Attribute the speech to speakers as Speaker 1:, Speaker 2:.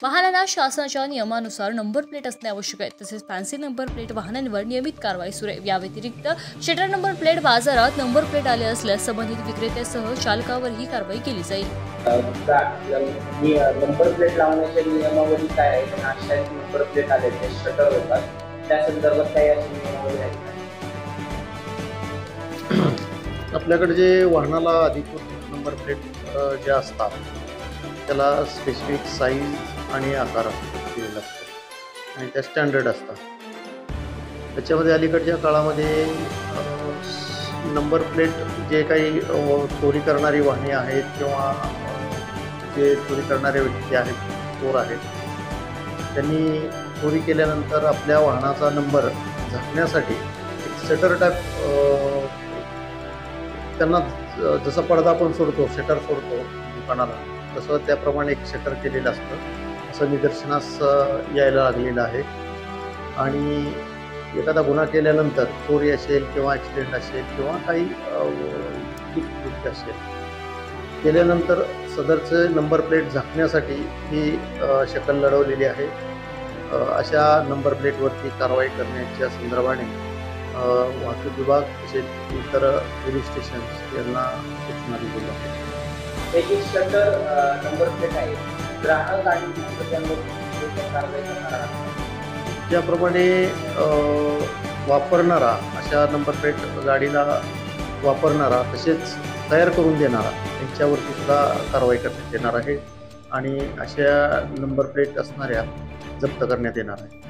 Speaker 1: वाहनांना शासनाच्या नियमानुसार नंबर प्लेट असणे आवश्यक आहे। तसेच फॅन्सी नंबर प्लेट वाहनांवर नियमित कारवाई सुरू आहे। या व्यतिरिक्त शटर नंबर प्लेट बाजारात नंबर प्लेट आले असल्यास संबंधित विक्रेत्यासह चालकावरही कारवाई केली जाईल।
Speaker 2: नंबर प्लेट लावण्याच्या नियमावली काय आहे? अशा नंबर प्लेट आले ते शटर होतात, त्या संदर्भात काही अशी नियमावली आहे?
Speaker 3: आपल्याकडे जे वाहनाला अधिकृत नंबर प्लेट जे असतात त्याला स्पेसिफिक साईज आणि आकार दिलेला असतो आणि त्या स्टँडर्ड असतात। त्याच्यामध्ये अलीकडच्या काळामध्ये नंबर प्लेट जे काही चोरी करणारी वाहने आहेत किंवा जे चोरी करणारे व्यक्ती आहेत, चोर आहेत, त्यांनी चोरी केल्यानंतर आपल्या वाहनाचा नंबर झाकण्यासाठी एक शटर टाईप त्यांना जसा पडदा आपण सोडतो, शटर सोडतो दुकानाला, तसं त्याप्रमाणे एक शटर केलेलं असतं असं निदर्शनास यायला लागलेलं आहे। आणि एखादा गुन्हा केल्यानंतर चोरी असेल किंवा ॲक्सिडेंट असेल किंवा काही कृत्य असेल केल्यानंतर सदरचे नंबर प्लेट झाकण्यासाठी ही शक्कल लढवलेली आहे। अशा नंबर प्लेटवरती कारवाई करण्याच्या संदर्भाने वाहतूक विभाग तसेच इतर पोलीस स्टेशन्स यांना सूचना दिलेल्या आहेत।
Speaker 2: त्याची शटर नंबर प्लेट आहे, ग्राहक आणि कारवाई करणारा
Speaker 3: ज्याप्रमाणे वापरणारा, अशा नंबर प्लेट गाडीला वापरणारा तसेच तयार करून देणारा यांच्यावरती सुद्धा कारवाई करण्यात येणार आहे आणि अशा नंबर प्लेट असणाऱ्या जप्त करण्यात येणार आहे।